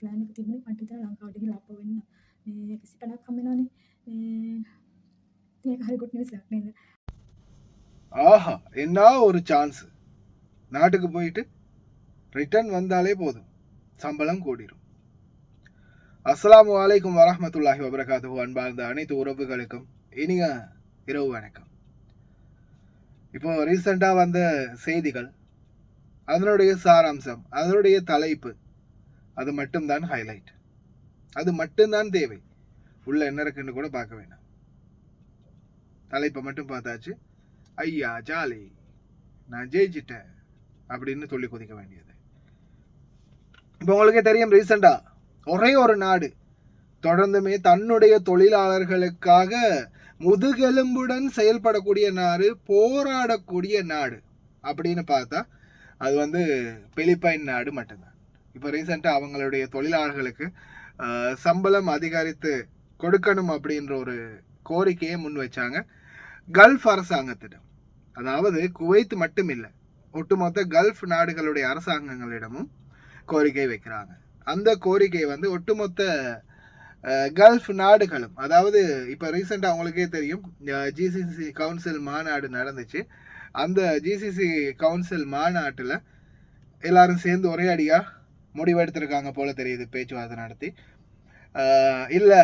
Plan එක තිබුණේ කන්ටිතර ලංකාවට ගිහින් අප්ප වෙන්න. මේ කිසි තැනක් හම්බෙනවනේ. මේක හරි ගුඩ් නිවුස් එකක් නේද? ஆஹா என்ன ஒரு சான்ஸ். நாட்டுக்கு போயிட்டு ரிட்டர்ன் வந்தாலே போதும், சம்பளம் கூடிரும். அஸ்ஸலாமு அலைக்கும் வரஹ்மத்துல்லாஹி வபரகாத்துஹு. அன்பார்ந்த அனைத்து உறவுகளுக்கும் இனிய இரவு வணக்கம். இப்போ ரீசெண்டாக வந்த செய்திகள், அதனுடைய சாராம்சம், அதனுடைய தலைப்பு, அது மட்டும்தான் ஹைலைட். அது மட்டும்தான் தேவை. உள்ள என்ன இருக்குன்னு கூட பார்க்க வேண்டாம். தலைப்பை மட்டும் பார்த்தாச்சு, ஐயா ஜாலி, நான் ஜெயிச்சிட்டேன் அப்படின்னு சொல்லி குதிக்க வேண்டியது. இப்போ உங்களுக்கே தெரியும், ரீசெண்டா ஒரே ஒரு நாடு தொடர்ந்துமே தன்னுடைய தொழிலாளர்களுக்காக முதுகெலும்புடன் செயல்படக்கூடிய நாடு, போராடக்கூடிய நாடு அப்படின்னு பார்த்தா அது வந்து பிலிப்பைன் நாடு மட்டும்தான். இப்போ ரீசெண்டாக அவங்களுடைய தொழிலாளர்களுக்கு சம்பளம் அதிகரித்து கொடுக்கணும் அப்படின்ற ஒரு கோரிக்கையை முன் வச்சாங்க கல்ஃப் அரசாங்கத்திடம். அதாவது குவைத் மட்டும் இல்லை, ஒட்டுமொத்த கல்ஃப் நாடுகளுடைய அரசாங்கங்களிடமும் கோரிக்கை வைக்கிறாங்க. அந்த கோரிக்கை வந்து ஒட்டுமொத்த கல்ஃப் நாடுகளும், அதாவது இப்போ ரீசெண்டாக அவங்களுக்கே தெரியும், ஜிசிசி கவுன்சில் மாநாடு நடந்துச்சு. அந்த ஜிசிசி கவுன்சில் மாநாட்டில் எல்லாரும் சேர்ந்து ஒரே அடியாக முடிவெடுத்திருக்காங்க போல தெரியுது, பேச்சுவார்த்தை நடத்தி. இல்லை,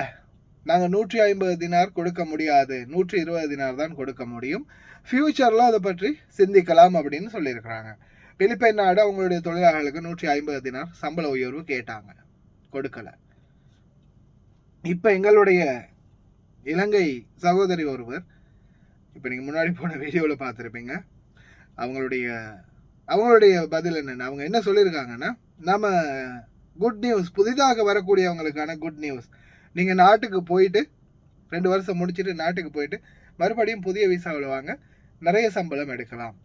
நாங்கள் 150 தினார் கொடுக்க முடியாது, 120 தினார் தான் கொடுக்க முடியும், ஃப்யூச்சரில் அதை பற்றி சிந்திக்கலாம் அப்படின்னு சொல்லியிருக்கிறாங்க. பிலிப்பைன் நாடு அவங்களுடைய தொழிலாளர்களுக்கு 150 தினார் சம்பள உயர்வு கேட்டாங்க, கொடுக்கல. இப்போ எங்களுடைய இலங்கை சகோதரி ஒருவர், இப்போ நீங்கள் முன்னாடி போன வீடியோவில் பார்த்துருப்பீங்க, அவங்களுடைய பதில் என்னென்ன, அவங்க என்ன சொல்லியிருக்காங்கன்னா, நம்ம குட் நியூஸ், புதிதாக வரக்கூடியவங்களுக்கான குட் நியூஸ், நீங்கள் நாட்டுக்கு போயிட்டு 2 வருஷம் முடிச்சுட்டு நாட்டுக்கு போயிட்டு மறுபடியும் புதிய விசாவில் வாங்க, நிறைய சம்பளம் எடுக்கலாம்.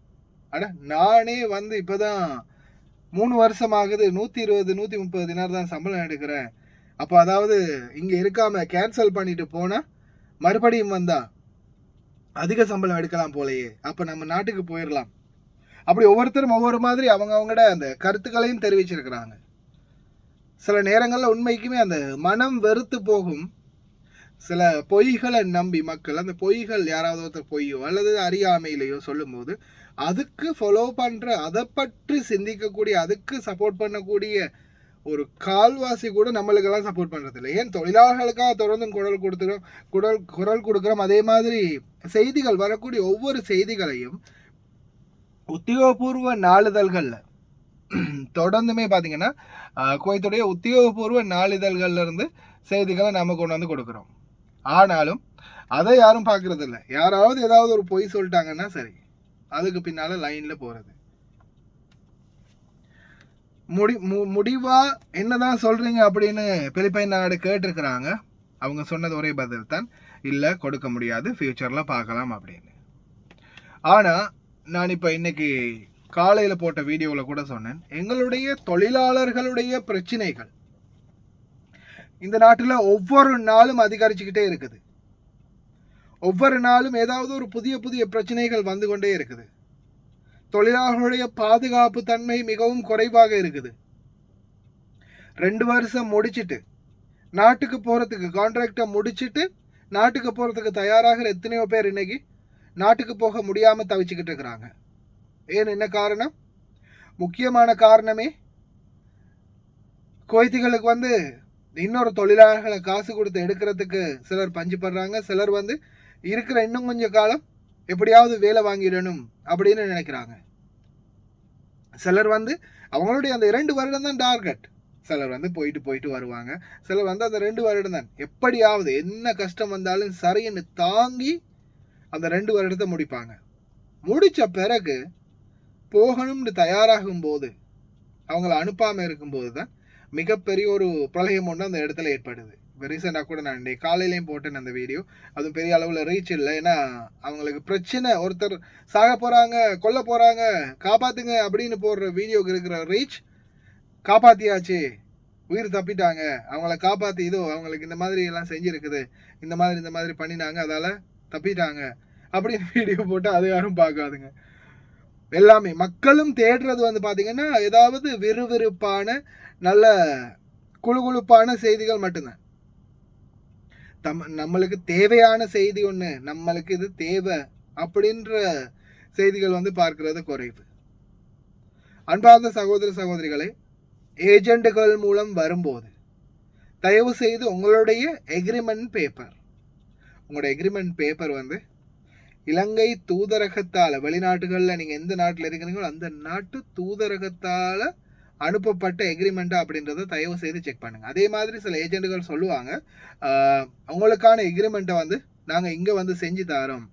அட, நானே வந்து இப்போ தான் 3 வருஷம் ஆகுது, 120 130 தினார் தான் சம்பளம் எடுக்கிறேன். அப்போ அதாவது இங்கே இருக்காமல் கேன்சல் பண்ணிட்டு போனால் மறுபடியும் வந்தால் அதிக சம்பளம் எடுக்கலாம் போலையே, அப்போ நம்ம நாட்டுக்கு போயிடலாம். அப்படி ஒவ்வொருத்தரும் ஒவ்வொரு மாதிரி அவங்களோட அந்த கருத்துக்களையும் தெரிவிச்சிருக்கிறாங்க. சில நேரங்களில் உண்மைக்குமே அந்த மனம் வெறுத்து போகும். சில பொய்களை நம்பி மக்கள், அந்த பொய்கள் யாராவது ஒருத்தர் பொய்யோ அல்லது அறியாமையிலையோ சொல்லும்போது அதுக்கு ஃபாலோ பண்ணுற, அதை பற்றி சிந்திக்கக்கூடிய, அதுக்கு சப்போர்ட் பண்ணக்கூடிய ஒரு கால்வாசி கூட நம்மளுக்கெல்லாம் சப்போர்ட் பண்ணுறதில்லை. ஏன் தொழிலாளர்களுக்காக தொடர்ந்து குரல் கொடுக்குறோம். அதே மாதிரி செய்திகள் வரக்கூடிய ஒவ்வொரு செய்திகளையும் உத்தியோகபூர்வ நாளிதழ்களில் தொடர்ந்துமே பார்த்தீங்கன்னா குவைத்துடைய உத்தியோகபூர்வ நாளிதழ்கள்ல இருந்து செய்திகளை நம்ம கொண்டு வந்து கொடுக்குறோம். ஆனாலும் அதை யாரும் பார்க்கறது இல்லை. யாராவது ஏதாவது ஒரு பொய் சொல்லிட்டாங்கன்னா சரி, அதுக்கு பின்னால லைன்ல போறது. முடிவா என்னதான் சொல்றீங்க அப்படின்னு பிலிப்பைன் நாடு கேட்டிருக்கிறாங்க. அவங்க சொன்னது ஒரே பதில் தான், இல்லை கொடுக்க முடியாது, ஃபியூச்சர்ல பார்க்கலாம் அப்படின்னு. ஆனா நான் இப்போ இன்னைக்கு காலையில் போட்ட வீடியோவில் கூட சொன்னேன், எங்களுடைய தொழிலாளர்களுடைய பிரச்சனைகள் இந்த நாட்டில் ஒவ்வொரு நாளும் அதிகரிச்சுக்கிட்டே இருக்குது. ஒவ்வொரு நாளும் ஏதாவது ஒரு புதிய புதிய பிரச்சனைகள் வந்து கொண்டே இருக்குது. தொழிலாளர்களுடைய பாதுகாப்பு தன்மை மிகவும் குறைவாக இருக்குது. 2 வருஷம் முடிச்சுட்டு நாட்டுக்கு போகிறதுக்கு, கான்ட்ராக்டை முடிச்சுட்டு நாட்டுக்கு போகிறதுக்கு தயாராகிற எத்தனையோ பேர் இன்னைக்கு நாட்டுக்கு போக முடியாமல் தவிச்சுக்கிட்டு இருக்கிறாங்க. ஏன், என்ன காரணம்? முக்கியமான காரணமே குவைத்திகளுக்கு வந்து இன்னொரு தொழிலாளர்களை காசு கொடுத்து எடுக்கிறதுக்கு சிலர் பஞ்சு படுறாங்க. சிலர் வந்து இருக்கிற இன்னும் கொஞ்சம் காலம் எப்படியாவது வேலை வாங்கிடணும் அப்படின்னு நினைக்கிறாங்க. சிலர் வந்து அவங்களுடைய அந்த 2 வருடம் தான் டார்கெட். சிலர் வந்து போயிட்டு வருவாங்க. சிலர் வந்து அந்த 2 வருடம் தான் எப்படியாவது என்ன கஷ்டம் வந்தாலும் சரின்னு தாங்கி அந்த 2 வருடத்தை முடிப்பாங்க. முடித்த பிறகு போகணும்னு தயாராகும் போது, அவங்கள அனுப்பாமல் இருக்கும்போது தான் மிகப்பெரிய ஒரு பிரளயம் ஒன்று அந்த இடத்துல ஏற்படுது. இப்போ ரீசெண்டாக கூட நான் இன்றைக்கு காலையிலையும் போட்டேன் அந்த வீடியோ. அதுவும் பெரிய அளவில் ரீச் இல்லை. ஏன்னா அவங்களுக்கு பிரச்சனை, ஒருத்தர் சாக போகிறாங்க, கொல்ல போகிறாங்க, காப்பாற்றுங்க அப்படின்னு போடுற வீடியோக்கு இருக்கிற ரீச், காப்பாற்றியாச்சு, உயிர் தப்பிட்டாங்க, அவங்கள காப்பாற்றி இதோ அவங்களுக்கு இந்த மாதிரி எல்லாம் செஞ்சுருக்குது, இந்த மாதிரி பண்ணினாங்க, அதால் தப்பிட்டாங்க அப்படின்னு வீடியோ போட்டு அதை யாரும் பார்க்காதுங்க. எல்லாமே மக்களும் தேடுறது வந்து பார்த்தீங்கன்னா ஏதாவது விறுவிறுப்பான நல்ல குழுகுழுப்பான செய்திகள் மட்டும்தான். நம்மளுக்கு தேவையான செய்தி ஒன்று, நம்மளுக்கு இது தேவை அப்படின்ற செய்திகள் வந்து பார்க்கிறது குறைவு. அன்பார்ந்த சகோதர சகோதரிகளை, ஏஜெண்டுகள் மூலம் வரும்போது தயவு செய்து உங்களுடைய எக்ரிமெண்ட் பேப்பர் வந்து இலங்கை தூதரகத்தால், வெளிநாட்டுகளில் நீங்கள் எந்த நாட்டில் இருக்கிறீங்களோ அந்த நாட்டு தூதரகத்தால் அனுப்பப்பட்ட எக்ரிமெண்ட்டா அப்படின்றத தயவு செய்து செக் பண்ணுங்கள். அதே மாதிரி சில ஏஜெண்டுகள் சொல்லுவாங்க, உங்களுக்கான எக்ரிமெண்ட்டை வந்து நாங்கள் இங்கே வந்து செஞ்சு தரோம்,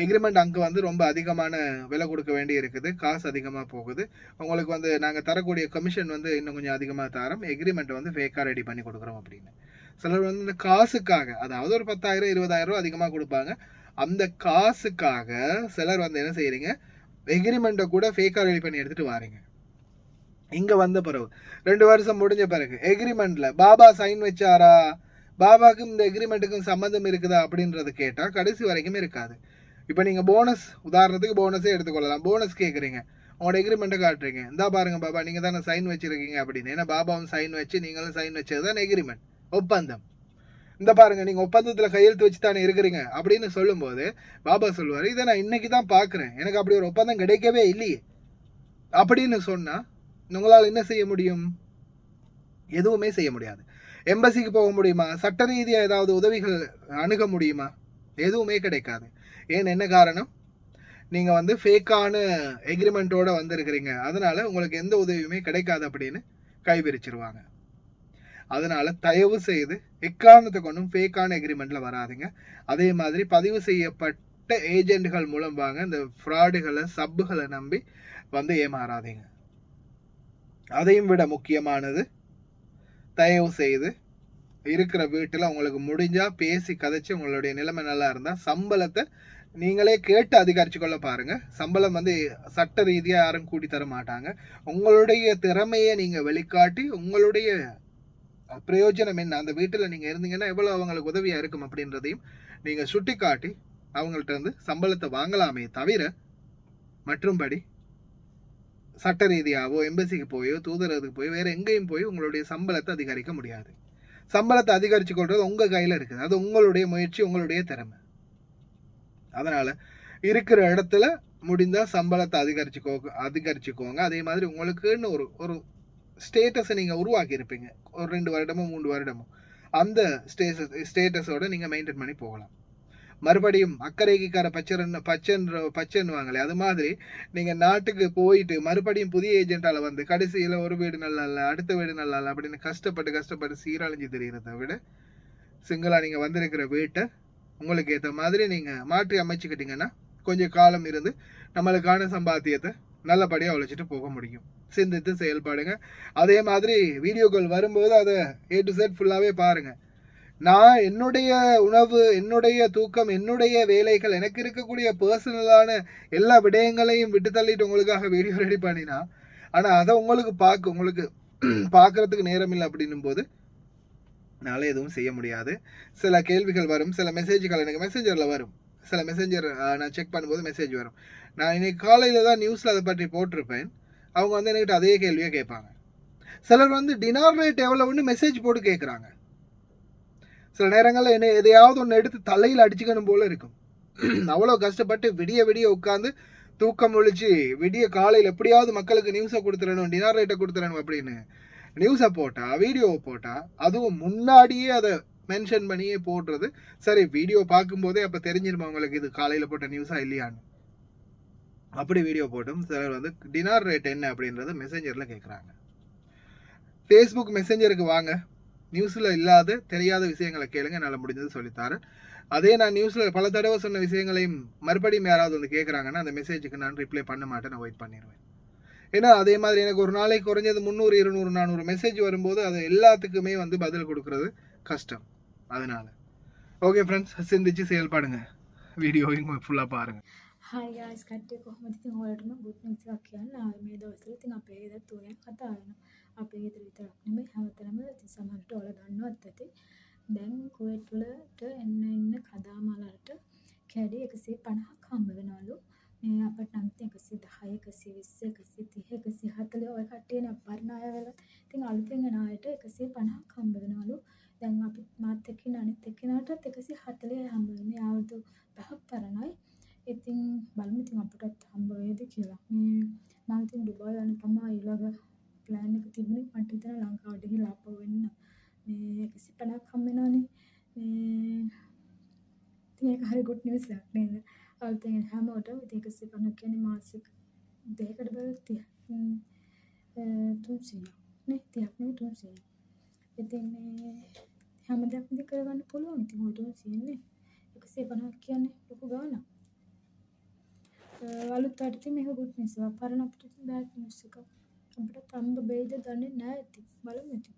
எக்ரிமெண்ட் அங்கே வந்து ரொம்ப அதிகமான விலை கொடுக்க வேண்டி இருக்குது, காசு அதிகமாக போகுது, உங்களுக்கு வந்து நாங்கள் தரக்கூடிய கமிஷன் வந்து இன்னும் கொஞ்சம் அதிகமாக தரோம், எக்ரிமெண்ட்டை வந்து ஃபேக்காக ரெடி பண்ணி கொடுக்குறோம் அப்படின்னு. சிலர் வந்து இந்த காசுக்காக, அதாவது ஒரு 10,000 20,000 ரூபா அதிகமாக கொடுப்பாங்க, அந்த காசுக்காக சிலர் வந்து என்ன செய்கிறீங்க, எக்ரிமெண்ட்டை கூட ஃபேக்காக ரெடி பண்ணி எடுத்துகிட்டு வாரீங்க. இங்கே வந்த பிறகு 2 வருஷம் முடிஞ்ச பிறகு எக்ரிமெண்ட்டில் பாபா சைன் வச்சாரா, பாபாவுக்கும் இந்த எக்ரிமெண்ட்டுக்கும் சம்மந்தம் இருக்குதா அப்படின்றது கேட்டால் கடைசி வரைக்குமே இருக்காது. இப்போ நீங்கள் போனஸ், உதாரணத்துக்கு போனஸே எடுத்துக்கொள்ளலாம், போனஸ் கேட்குறீங்க, உங்களோட எக்ரிமெண்ட்டை காட்டுறீங்க, இந்தா பாருங்க பாபா நீங்கள் தானே சைன் வச்சுருக்கீங்க அப்படின்னு. ஏன்னா பாபாவும் சைன் வச்சு நீங்களும் சைன் வச்சது தான் எக்ரிமெண்ட், ஒப்பந்தம். இந்த பாருங்க நீங்கள் ஒப்பந்தத்தில் கையெழுத்து வச்சு தானே இருக்கிறீங்க அப்படின்னு சொல்லும்போது பாபா சொல்லுவார், இதை நான் இன்னைக்கு தான் பார்க்குறேன், எனக்கு அப்படி ஒரு ஒப்பந்தம் கிடைக்கவே இல்லையே அப்படின்னு சொன்னால் உங்களால் என்ன செய்ய முடியும்? எதுவுமே செய்ய முடியாது. எம்பசிக்கு போக முடியுமா? சட்ட ரீதியாக ஏதாவது உதவிகள் அணுக முடியுமா? எதுவுமே கிடைக்காது. ஏன், என்ன காரணம்? நீங்கள் வந்து ஃபேக்கான எக்ரிமெண்ட்டோட வந்திருக்கிறீங்க, அதனால உங்களுக்கு எந்த உதவியுமே கிடைக்காது அப்படின்னு கைவிரிச்சிருவாங்க. அதனால தயவு செய்து எக்காரணத்தை கொண்டும் ஃபேக்கான எக்ரிமெண்ட்ல வராதுங்க. அதே மாதிரி பதிவு செய்யப்பட்ட ஏஜென்ட்கள் மூலம் வாங்க, இந்த ஃப்ராடுகளை சப்புகளை நம்பி வந்து ஏமாறாதீங்க. அதையும் விட முக்கியமானது, தயவு செய்து இருக்கிற வீட்டில் உங்களுக்கு முடிஞ்சால் பேசி கதைச்சி உங்களுடைய நிலைமை நல்லா இருந்தால் சம்பளத்தை நீங்களே கேட்டு அதிகரித்து கொள்ள பாருங்கள். சம்பளம் வந்து சட்ட ரீதியாக யாரும் கூட்டி தர மாட்டாங்க. உங்களுடைய திறமையை நீங்கள் வெளிக்காட்டி உங்களுடைய பிரயோஜனம் என்ன, அந்த வீட்டில் நீங்கள் இருந்தீங்கன்னா எவ்வளோ அவங்களுக்கு உதவியாக இருக்கும் அப்படின்றதையும் நீங்கள் சுட்டி காட்டி அவங்கள்ட்ட இருந்து சம்பளத்தை வாங்கலாமே தவிர மற்றும்படி சட்ட ரீதியாகவோ எம்பசிக்கு போயோ தூதரகத்துக்கு போய் வேறு எங்கேயும் போய் உங்களுடைய சம்பளத்தை அதிகரிக்க முடியாது. சம்பளத்தை அதிகரித்து கொள்வது உங்கள் கையில் இருக்குது, அது உங்களுடைய முயற்சி, உங்களுடைய திறமை. அதனால் இருக்கிற இடத்துல முடிந்தால் சம்பளத்தை அதிகரிச்சுக்கோங்க. அதே மாதிரி உங்களுக்குன்னு ஒரு ஸ்டேட்டஸை நீங்கள் உருவாக்கி இருப்பீங்க, ஒரு 2 வருடமோ 3 வருடமோ, அந்த ஸ்டேட்டஸோடு நீங்கள் மெயின்டைன் பண்ணி போகலாம். மறுபடியும் அக்கறைக்கார பச்சைன்னுவாங்களே, அது மாதிரி நீங்கள் நாட்டுக்கு போயிட்டு மறுபடியும் புதிய ஏஜென்ட்டால் வந்து கடைசியில் ஒரு வீடு நல்லா இல்லை, அடுத்த வீடு நல்லா இல்லை அப்படின்னு கஷ்டப்பட்டு சீரழிஞ்சு தெரிகிறத விட சிங்கிளாக நீங்கள் வந்திருக்கிற வீட்டை உங்களுக்கு ஏற்ற மாதிரி நீங்கள் மாற்றி அமைச்சுக்கிட்டீங்கன்னா கொஞ்சம் காலம் இருந்து நம்மளுக்கான சம்பாத்தியத்தை நல்லபடியாக உழைச்சிட்டு போக முடியும். சிந்தித்து செயல்பாடுங்க. அதே மாதிரி வீடியோக்கள் வரும்போது அதை A to Z ஃபுல்லாகவே பாருங்கள். நான் என்னுடைய உணவு, என்னுடைய தூக்கம், என்னுடைய வேலைகள், எனக்கு இருக்கக்கூடிய பர்சனலான எல்லா விடயங்களையும் விட்டு தள்ளிட்டு உங்களுக்காக வீடியோ ரெடி பண்ணினா, ஆனால் அதை உங்களுக்கு பார்க்குறதுக்கு நேரம் இல்லை அப்படின்னும் போது என்னால் எதுவும் செய்ய முடியாது. சில கேள்விகள் வரும், சில மெசேஜ்கள் எனக்கு மெசேஞ்சரில் வரும், சில மெசேஞ்சர் நான் செக் பண்ணும்போது மெசேஜ் வரும். நான் இன்னைக்கு காலையில் தான் நியூஸில் அதை பற்றி போட்டிருப்பேன். அவங்க வந்து என்கிட்ட அதே கேள்வியை கேட்பாங்க. சிலர் வந்து டினார் ரேட் எவ்வளோன்னு மெசேஜ் போட்டு கேட்குறாங்க. சில நேரங்களில் என்ன எதையாவது ஒன்று எடுத்து தலையில் அடிச்சுக்கணும் போல இருக்கும். அவ்வளோ கஷ்டப்பட்டு விடிய உட்காந்து தூக்கம் ஒழிச்சு விடிய காலையில் எப்படியாவது மக்களுக்கு நியூஸை கொடுத்துடணும், டினார் ரேட்டை கொடுத்துடணும் அப்படின்னு நியூஸை போட்டால், வீடியோவை போட்டால், அதுவும் முன்னாடியே அதை மென்ஷன் பண்ணியே போடுறது. சரி, வீடியோ பார்க்கும்போதே அப்போ தெரிஞ்சிருமா உங்களுக்கு இது காலையில் போட்ட நியூஸாக இல்லையான்னு. அப்படி வீடியோ போட்டும் சிலர் வந்து டினார் ரேட் என்ன அப்படின்றத மெசேஞ்சரில் கேட்குறாங்க. ஃபேஸ்புக் மெசேஞ்சருக்கு வாங்க, நியூஸில் இல்லாத தெரியாத விஷயங்களை கேளுங்க, என்னால் முடிஞ்சது சொல்லித்தாரேன். அதே நான் நியூஸில் பல தடவை சொன்ன விஷயங்களையும் மறுபடியும் யாராவது வந்து கேட்குறாங்கன்னா அந்த மெசேஜுக்கு நான் ரிப்ளை பண்ண மாட்டேன், நான் வெயிட் பண்ணிடுவேன். ஏன்னா அதே மாதிரி எனக்கு ஒரு நாளைக்கு குறைஞ்சது 300 200 400 மெசேஜ் வரும்போது அது எல்லாத்துக்குமே வந்து பதில் கொடுக்குறது கஷ்டம். அதனால் ஓகே ஃப்ரெண்ட்ஸ், சிந்திச்சு செயல்பாடுங்க. வீடியோவையும் ஃபுல்லாக பாருங்கள். හයි ගයිස් කට්ටිය කොහොමද? ඉතින් ඔයාලටම good news එකක් කියන්න ආවේ මේ දවස්වල. ඉතින් අපේ ගෙදර තුනක් හදාරනවා. අපේ ගෙදර විතරක් නෙමෙයි හැමතැනම ඉතින් සමහරට ඔයාලා දන්නවත් ඇති. දැන් කුවේට් වලට එන්න කදාමාලට කැඩි 150ක් හම්බ වෙනවලු. මේ අපිට නම් ඉතින් 110 120 130 140 ඔය කට්ටියනේ අපරණ අය වෙලා. ඉතින් අලුතෙන් එන අයට 150ක් හම්බ වෙනවලු. දැන් අපි මාත් එක්ක ඉන්න අනිත් එක්කෙනාටත් 140යි හම්බ වෙන්නේ. අවුරුදු 5ක් පරණයි. ඉතින් බලමු ඉතින් අපටත් හම්බ වෙයිද කියලා. මම ඉතින් ඩුබායි යන්න තමයි ඊළඟ ප්ලෑන් එක තිබුණේ. මට හිතෙනවා ලංකාවට ගිහලා ආපහු එන්න. මේ 150ක් හම්බ වෙනවනේ. ඉතින් ඒක හරි ගුඩ් නිවුස් එකක් නේද? අලුතෙන් එන හැමෝටම ඉතින් 150 කියන්නේ මාසෙක දෙකකට බැලුවොත් 300ක් නේ 30ක් නෙවෙයි 300ක්. ඉතින් මේ හැම දෙයක්ම ඉතින් කරගන්න පුළුවන්. ඉතින් ඔය 300 නේ 150ක් කියන්නේ ලොකු ගාණක්. අලුත් අයට ඉතින් මේක ගුඩ් නිවුස් එකක්. පරණ අපිට ඉතින් බෑඩ් නිවුස් එකක්. අපිට හම්බ වෙයිද දන්නේ නැහැ ඉතින්. බලමු ඉතින්.